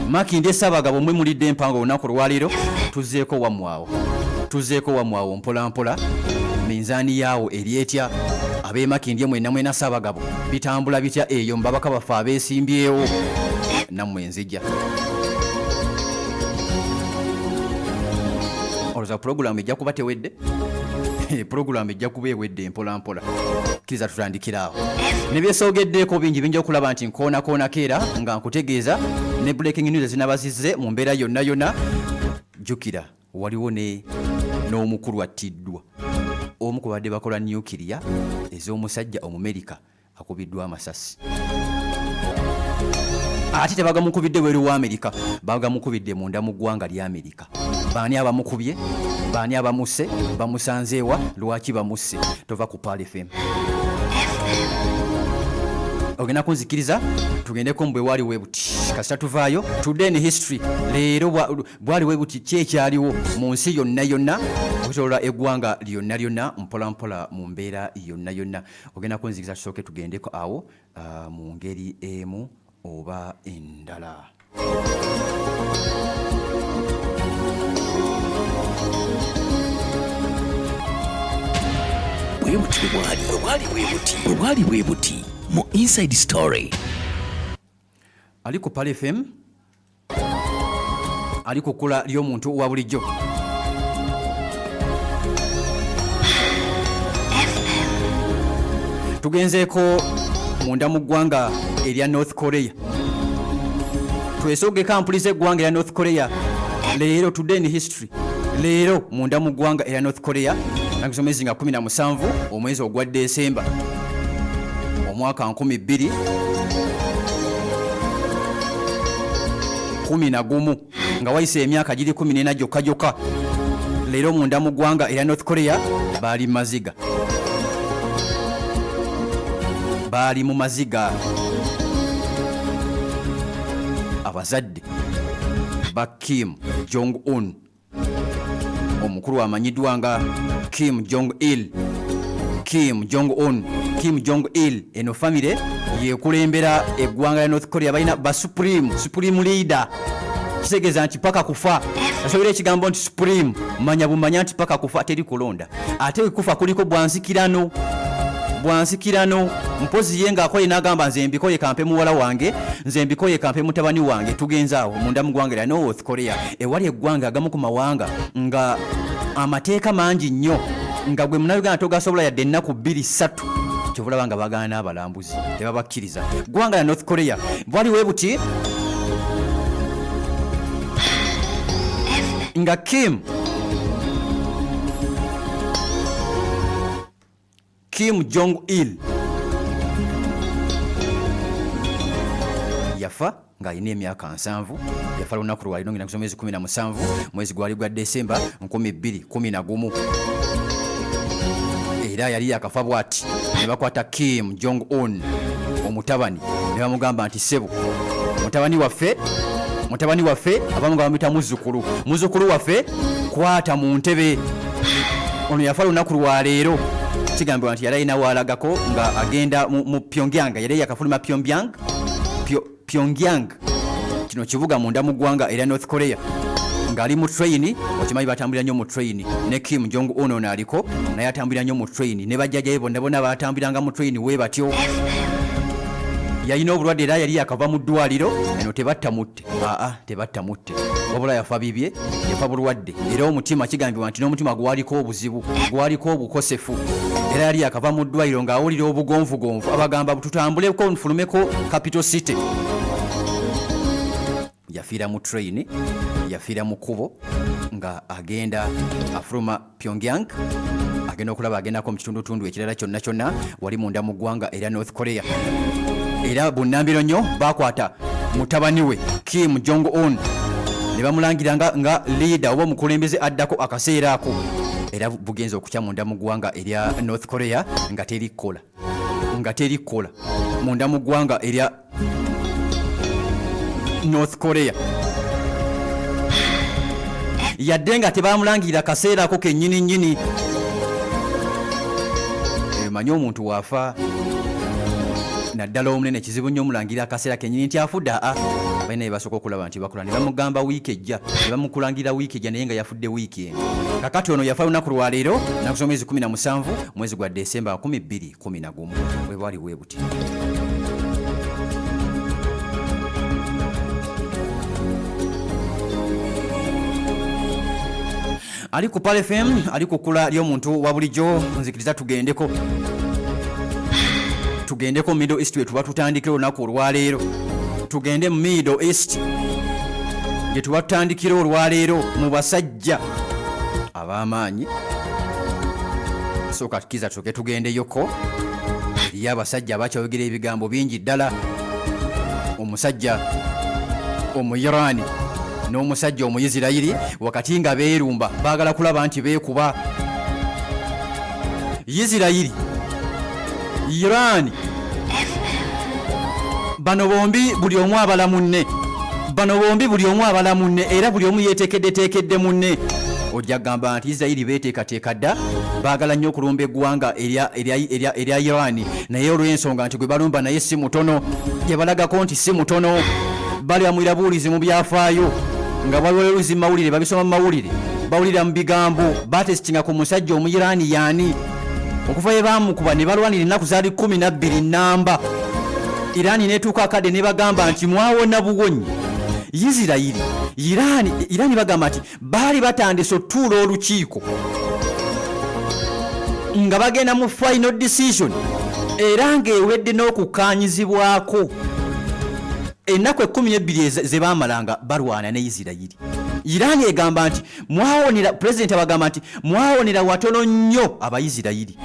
Makinde Ssaabagabo mwe mulidde empango olunaku lwaleero tuzeeko wamwawo mpola mpola minzaani yaawo eri etya ab'e Makindye mwena Ssaabagabo bitambula bitya eyo mbabaka baffe abeesimbyewo nammwe nzija olowooza pulogulaamu ejja kuba tewedde pulogulaamu ejja kuba ewedde mpola mpola kkiriza tutandikira awo ne byesoogeddeeko bingi bingi okulaba nti nkoona keera nga nkutegeeza ne breaking news ezinabazizze mu mbeera yonna jjukira waliwo n'omukulu attiddwa omu ku badde bakola nyukiriya ez'omusajja Omumerika akubiddwa amasasi ate tebagamukubidde bweru wa Amerika bagamukubidde munda mu ggwanga lya Amerika baani abamukubye baani abamusse bamusanzeewa lwaki bamusse tova ku Pal FM ogenda kunzikiriza tugendeko mbwe wali webuti kasita tuvaayo today in history leero bwali webuti kyekyaliwo mu nsi yonna okutolola eggwanga lyonna mpola mu mbeera yonna ogenda kunzikiriza tusooke tugendeko awo mu ngeri emu oba endala. bwebwali bwebuti mu Inside Story ali ku Pal FM ali ku kkula ly'omuntu wa bulijjo tugenzeeko munda mu ggwanga erya North Korea twesooge kampuli z'eggwanga erya North Korea leero today in history leero munda mu ggwanga erya North Korea nakusomezi nga 17 omwezi ogwa Desemba omwaka 2011 nga wayise emyaka giri 14 gyokka leero munda mu ggwanga erya North Korea baali mu maziga abazadde ba Kim Jong-un omukulu amanyiddwa nga Kim Jong-il eno famire yekulembera eggwanga lya North Korea balina ba supreme leader kitegeeza nti paka kufa asobera ekigambo nti supreme manya bumanya nti paka kufa teri kulonda ate kufa kuliko bwansikirano mpozi ye ng'akoye n'agamba nze mbikoye kampe muwala wange nze mbikoye kampe mutabani wange tugenza awo munda mu ggwanga lya North Korea ewali eggwanga agamu ku mawanga nga amateeka mangi nnyo nga gwe munnayuganda togasobola yadde ennaku 2-3 kyobulaba nga bagaana n'abalambuzi tebabakkiriza ggwanga lya North Korea bwali we buti nga Kim Jong-il yafa ng'alina emyaka 7 yafa lunaku lwalino ngina kusomezi 17 mwezi gwali gwa Desemba 2011 era yali yakafa bwati ne bakwata Kim Jong-un omutabani ne bamugamba nti sebo mutabani waffe abamu nga bamuyita muzzukulu waffe kwata mu ntebe ono yafa lunaku lwaleero kigambibwa nti yali alina waalagako nga agenda mu Pyongyang yali yakafuluma Pyongyang kino kibuga munda mu ggwanga erya North Korea ng'ali mu train okimanyi batambulira nnyo mu train ne Kim Jong-un ono aliko naye atambulira nnyo mu train ne bajjajjaye bonna batambuliranga mu train we batyo yalina obulwadde era yali yakava mu ddwaliro eno tebattamutte wabula yafa bibye yafa bulwadde era omutima kigambibwa nti n'omutima gwaliko obuzibu gwaliko obukosefu era yali yakava mu ddwaliro ng'awulira obugonvugonvu abagamba tutambuleko nfulumeko Capital City yafiira mu train yafiira mu kkubo nga agenda afuluma Pyongyang agenda okulaba agendako mu kitundutundu ekirala kyonna wali munda mu ggwanga erya North Korea era bunnambiro nnyo bakwata mutabani we Kim Jong-un ne bamulangira nga leader oba omukulembeze addako akaseera ako era bugenza okukya munda mu ggwanga erya North Korea nga terikola munda mu ggwanga erya North Korea yadde nga tebamulangirira kaseera ako kennyini emanyi omuntu waafa naddala omunene kizibu nnyo omulangira akaseera kennyini nti afudde balina basoko okulaba nti bakola ne bamugamba wiiki ejja ne bamukulangira wiiki ejja naye nga yafudde wiiki eno kakati ono yafa lunaku lwaleero nakusoma mwezi 17 mwezi gwa Desemba 2011 bwe bwali bwe buti. Ali ku Pale FM ali ku kula ly'omuntu wa bulijjo nzikiriza tugendeko Middle East wetu batutandikira olunaku olwaleero tugende mu Middle East gye tubatandikira olwaleero mu basajja ab'amaanyi sooka tukiza tuke tugendeyoko eriyo abasajja abakyayogera ebigambo bingi ddala omusajja Omuyirani n'omusajja Omuyisirayiri wakati nga beerumba baagala kulaba nti beekuba Isirayiri Irani bano bombi buli omu abala munne era buli omu yeetekedde munne ojja gamba nti Isirayiri beeteekateeka dda baagala nnyo okulumba eggwanga erya Irani naye olw'ensonga nti gwe balumba naye si mutono gye balagako nti si mutono bali amwira buulizi mu byafaayo nga balweluzi mu mawulire babisoma mu mawulire bawulira mu bigambo batesitinga ku musajja Omuyirani yaani okuva ye baamukuba ne balwanira ennaku zaali 12 nnamba Irani netuuka akadde ne bagamba nti mwawona buwonyi Isirayiri Irani bagamba nti baali batandise otuula olukiiko nga bagenda mu final decision era ng'ewedde n'okukaanyizibwako ennaku 12 ze baamalanga balwana ne Isirayiri. Irani egamba nti mwawonera president abagamba nti mwawonera watono nnyo Abayisirayiri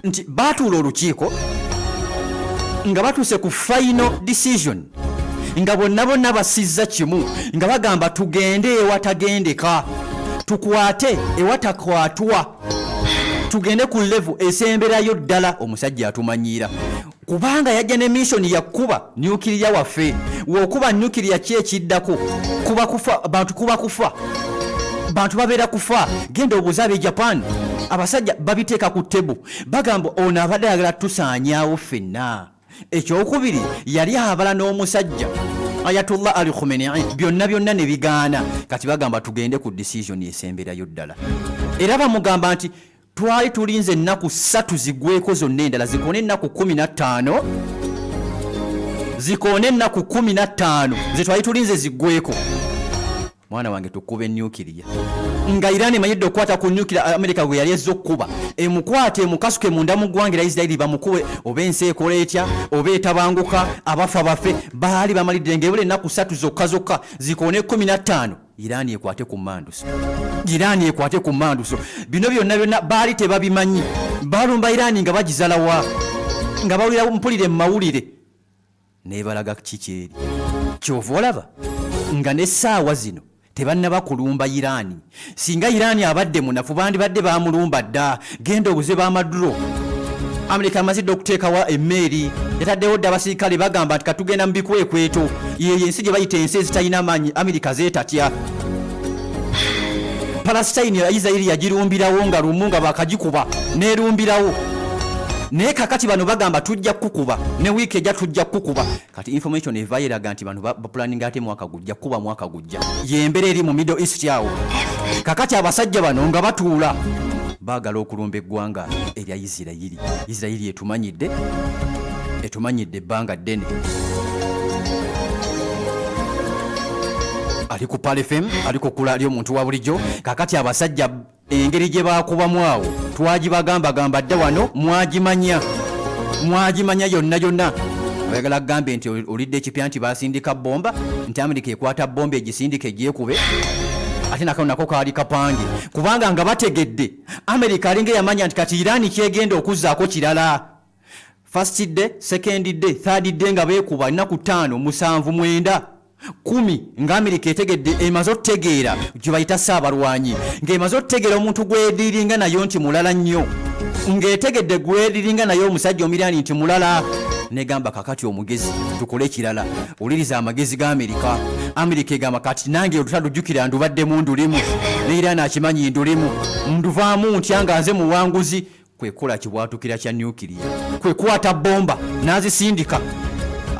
nti baatuula olukiiko nga batuuse ku final decision nga bonna basizza kimu nga bagamba tugende ewatagendeka tukwate ewatakwatwa tugende ku level esemberayo ddala omusajja atumanyiira kubanga yajja ne mission yakuba nuclear waffe wokuba nuclear kyekiddako kuba kufa bantu babeera kufa genda obuzabe Japan abasajja babiteeka ku table bagamba ono abadde ayagala tusaanyaawo ffenna ekyokubiri yali abala n'omusajja Ayatollah Ali Khamenei byonna ne bigaana kati bagamba tugende ku decision esemberayo ddala era bamugamba nti twali tulinze ennaku 3 zigweko zonna endala zikoone ennaku 15 ze twali tulinze zigweko mwana wange tukube nuclear nga Irani emayidde okukwata ku nuclear America gwe yali ezza okkuba emukwate emukasuke munda mu ggwanga Isirayiri bamukube oba ensi ekola etya oba etabanguka abafa bafe baali bamalidde ng'ebula ennaku 3 zokka zikoone 15 Irani ekwate ku manduso bino byonna baali tebabimanyi balumba Irani nga bagizalawa nga bawulira mpulire mu mawulire nebalaga kikyeri kyova olaba nga n'essaawa zino tebannaba kulumba Irani singa Irani abadde munafu bandibadde baamulumba dda genda obuze b'amaduro Amerika amazidde okuteekawa emmeeri yataddewo dda abasirikale bagamba nti katugenda mu bikwekweto yeyo ensi gye bayita ensi ezitalina amaanyi Amerika zeetatya Palestine ya Isirayiri yagirumbirawo nga lumu nga bakagikuba neerumbirawo naye kakati bano bagamba tujja kukuba ne wiiki ejja tujja kukuba kati information evaayo eraga nti bano bapulaninga ate mwaka gujja yembere eri mu Middle East yawo kakati abasajja bano nga batuula baagala okulumba eggwanga erya Isirayiri etumanyidde ebbanga ddene ali ku Pale FM ali ku kula ly'omuntu wa bulijjo kakati abasajja engeri gye baakubamu awo twagibagamba dda wano mwagimanya yonna bayagala kugambe nti olidde ekipya nti basindika bomba nti Amerika ekwata bomba egisindika egyekube ate nako kaali kapange kubanga nga bategedde Amerika alinga yamanya nti kati Irani kyegenda okuzzaako kirala first day second day third day nga beekuba nnaku 5 7 9 10 nga Amerika etegedde emaze otegeera gye bayita saabalwanyi ng'emaze otegeera omuntu gwediringa nayo nti mulala nnyo ng'etegedde gwediringa nayo omusajja Omuyirani nti mulala negamba kakati omugezi tukole ekirala oliriza amagezi ga Amerika egamba kati nange olutadujjukira ndubadde mu ndulimu ne Irani akimanyi ndulimu nduvaamu ntya nga nze muwanguzi kwekola kibwatukira kya nuclear kwekwata bomba nazisindika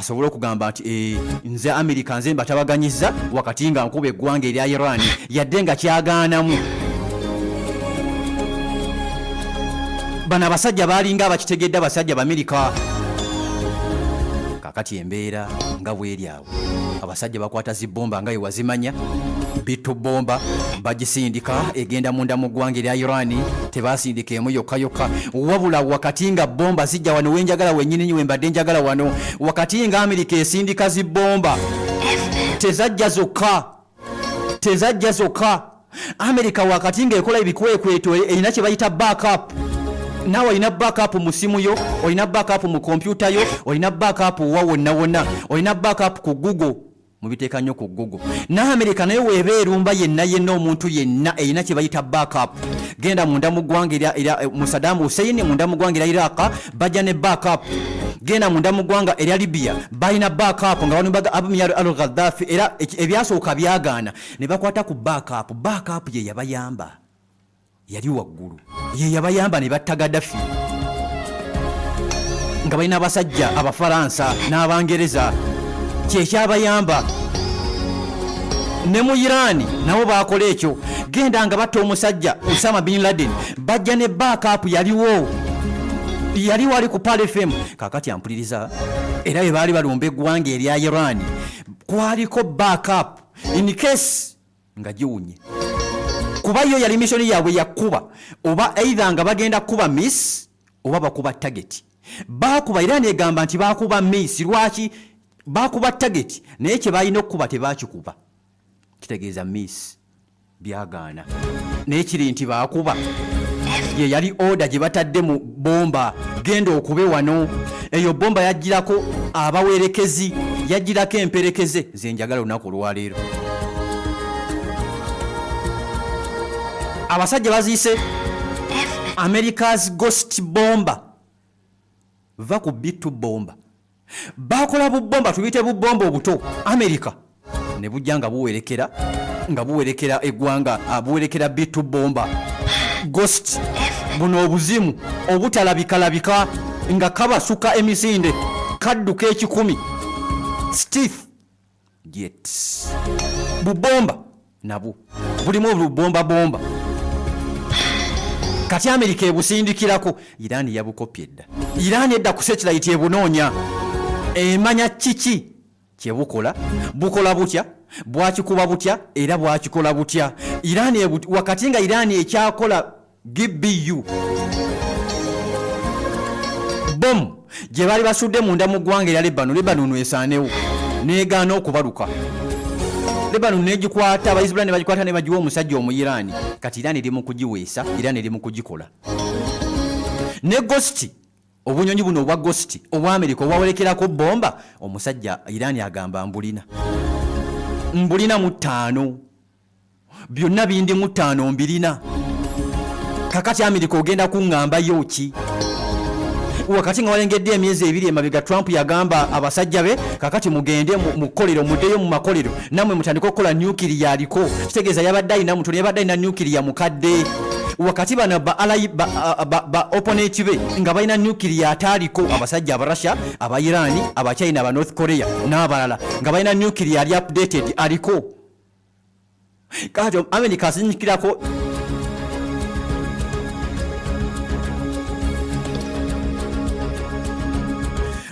asobola okugamba nti nze America nze mbatabaganyizza wakati nga nkuba eggwanga erya Iran yadde nga kyagaanamu. Bano abasajja baalinga abakitegedde abasajja b'Amerika. Kakati embeera nga bweri awo abasajja bakwata zibomba nga wazimanya bitu bomba bagisindika egenda munda mu ggwanga erya Iran tebasindika emu yokka wabula wakati nga bomba zijja wano wenjagala wennyini we mbadde njagala wano wakati nga Amerika esindika zibomba tezajja zokka Amerika wakati nga ekola ebikwekweto erina kye bayita backup. Nawe olina backup mu simu yo, olina backup mu kompyuta yo, olina backup wa wonna, olina backup ku Google. Mubiteeka nnyo ku Google. Na America nayo weeba erumba yenna omuntu yenna erina kye bayita backup. Genda munda mu ggwanga erya Saddam Hussein, munda mu ggwanga erya Iraq bajja ne backup. Genda munda mu ggwanga erya Libya balina backup nga banumbaga Abu al-Gaddafi era ebyasooka byagaana ne bakwata ku backup. Backup ye yabayamba. Yali waggulu ye yabayamba ne batta Gaddafi nga balina abasajja Abafaransa n'Abangereza kyekyabayamba. Ne mu Iran nabo baakola ekyo. Genda nga batta omusajja Osama bin Laden bajja ne backup yaliwo ali ku Pal FM. Kakati ampuliriza era bwe baali balumba eggwanga erya Iran kwaliko backup in case nga giwunye. Kuba yo yali mission yaabwe yakuba oba either nga bagenda kuba miss oba bakuba target. Bakuba Iran egamba nti bakuba miss. Lwaki bakuba target naye kye balina okukuba tebakikuba kitegeeza miss byagaana naye kiri nti bakuba ye yali order gye batadde mu bomba genda okube wano. Eyo bomba yagirako abawerekezi yagirako emperekeze nze njagala olunaku olwaleero. Abasajja baziyise America's Ghost Bomba va ku bitu bomba bakola bubomba tubite bubomba obuto America ne bujja nga buwerekera eggwanga abuwerekera bitu bomba Ghost buno obuzimu obutalabika nga kabasuka emisinde kadduka ekikumi Steve jet bubomba nabo bulimu bubomba kati America ebusindikirako. Iran yabukopye edda. Iran edda ku satellite ebunoonya emanya kiki kyebukola bukola butya bwakikuba butya era bwakikola butya. Iran wakati nga Iran ekyakola GBU bom gye bali basudde munda mu ggwanga erya Lebanon esaanewo negaana okubaluka. Lebanon negikwata Abaisraeli ne bagikwata ne bagiwa omusajja omu Iran. Kati Iran eri mu kugiweesa, Iran eri mu kugikola. Ne Ghost obunyonyi buno obwa Ghost obwa America obwawerekerako bomba omusajja Iran agamba mbulina mu 5 byonna bindi mu 5 mbirina. Kakati America ogenda kuŋŋamba yoki wakati nga walengedde emyezi 2 emabega Trump yagamba abasajja be kakati mugende mu kolero muddeyo mu makolero namwe mutandika okukola nuclear aliko kitegeeza yabadde alina muntu yabadde alina nuclear mukadde wakati bano ba opponent be nga balina nuclear ataaliko abasajja aba Russia aba Iran aba China aba North Korea n'abalala nga balina nuclear ali updated aliko. Kati America asinyikirako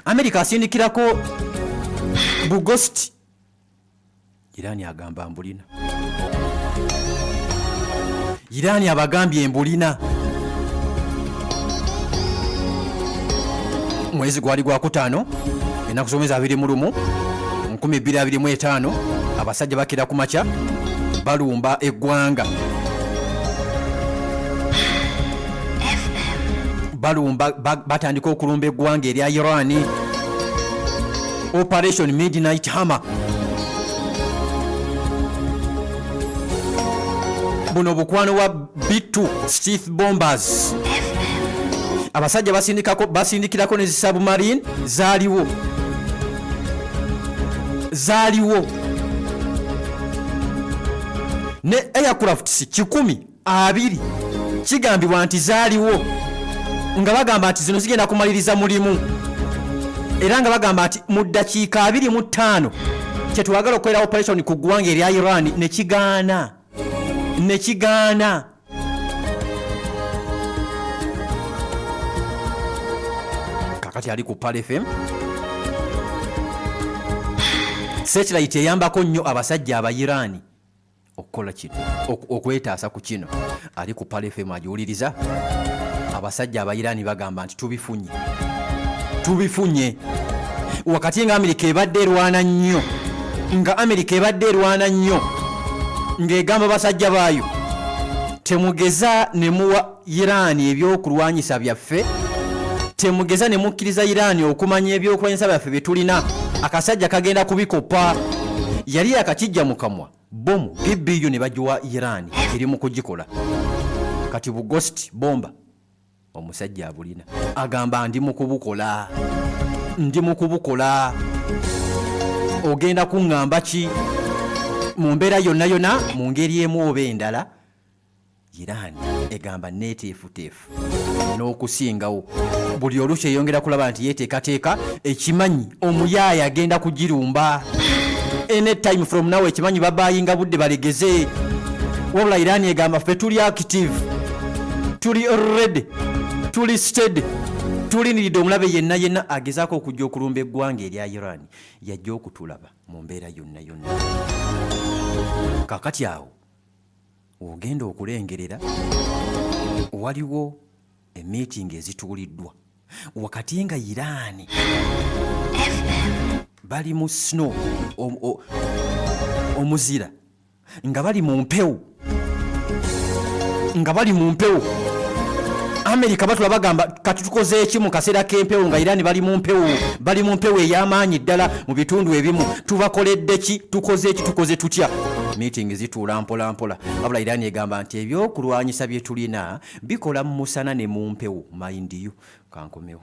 America asindikirako Ghost. Iran agamba mbulina. Iran abagambye mbulina. Mwezi gwali gwa 5 ennaku z'omwezi 21 2025 abasajja bakira ku makya balumba eggwanga balumba batandika okulumba eggwanga erya Iran. Operation Midnight Hammer. Buno bukwano wa B2 Steve Bombers. Abasajja basindikirako ne submarine zaaliwo. Ne aircrafts 120 kigambibwa nti zaaliwo nga bagamba nti zino zigenda kumaliriza mulimu. era nga bagamba nti mu ddakiika 25 kyetwagala okukolera operation ku ggwanga erya Iran ne kigaana kakati ali ku Pal FM. Satellite eyambako nnyo abasajja aba Iran okukola kino okwetaasa ku kino. Ali ku Pal FM ajiwuliriza. Abasajja aba Iran bagamba nti tubifunye wakati nga Amerika ebadde erwana nnyo ng'egamba basajja baayo temugeza ne muwa Iran ebyokulwanyisa byaffe, temugeza ne mukkiriza Iran okumanya ebyokulwanyisa byaffe bye tulina. Akasajja kagenda kubikopa. Yali akakijja mu kamwa bomu BBU ne bagiwa Iran eri mu kugikola. Kati bu ghost bomba omusajja abulina agamba ndi mu kubukola. Ogenda kuŋŋamba ki mu mbeera yonna mu ngeri emu oba endala? Iran egamba neeteefuteefu n'okusingawo. Buli oluusi eyongera kulaba nti yeeteekateeka ekimanyi omuyaaya agenda kugirumba. Any time from now ekimanyi babayinga budde balegeze. Wabula Iran egamba ffe tuli active, tuli ready, tuli steady, tulindiridde omulabe yenna agezaako okujja okulumba eggwanga erya Iran yajja okutulaba mu mbeera yonna. Kakati awo ogenda okulengerera waliwo emiitingi ezituuliddwa wakati nga Iran bali mu snow omuzira nga bali mu mpewo. Amerika batula bagamba kati tukoze eki mu kaseera k'empewo nga Iran bali mu mpewo ey'amaanyi ddala mu bitundu ebimu. Tubakoledde ki? Tukoze tutya? Meeting zituula mpola. Wabula Iran egamba nti ebyokulwanyisa bye tulina bikola mu musana ne mu mpewo. Mind you, kankomewo.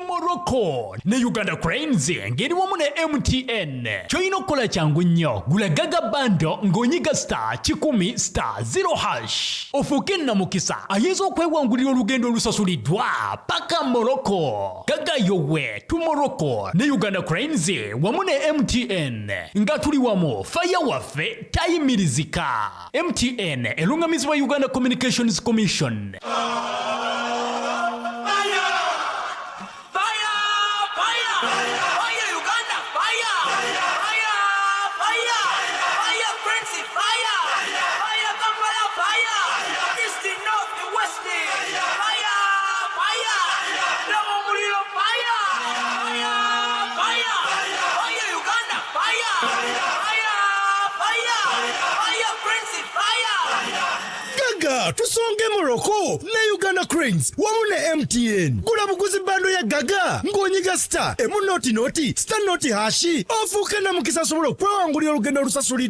Morocco ne Uganda Cranes ngeri wamu ne MTN. Choino okukola kyangu nnyo. Gula Gaga bando ng'onyiga *10*0#. Ofuuke nnamukisa ayinza okwewangulira olugendo olusasuliddwa paka Morocco. Gaga yowe tu Morocco ne Uganda Cranes wamu ne MTN. Nga tuli wamu fire waffe tayimirizika. MTN elungamizibwa Uganda Communications Commission. Gaga tusonge Morocco ne Uganda Cranes wamu ne MTN. Gula buguzi bando ya Gaga ng'onyiga *1***# ofuuke nnamukisa asobole okwewangulira olugendo olusasulidde.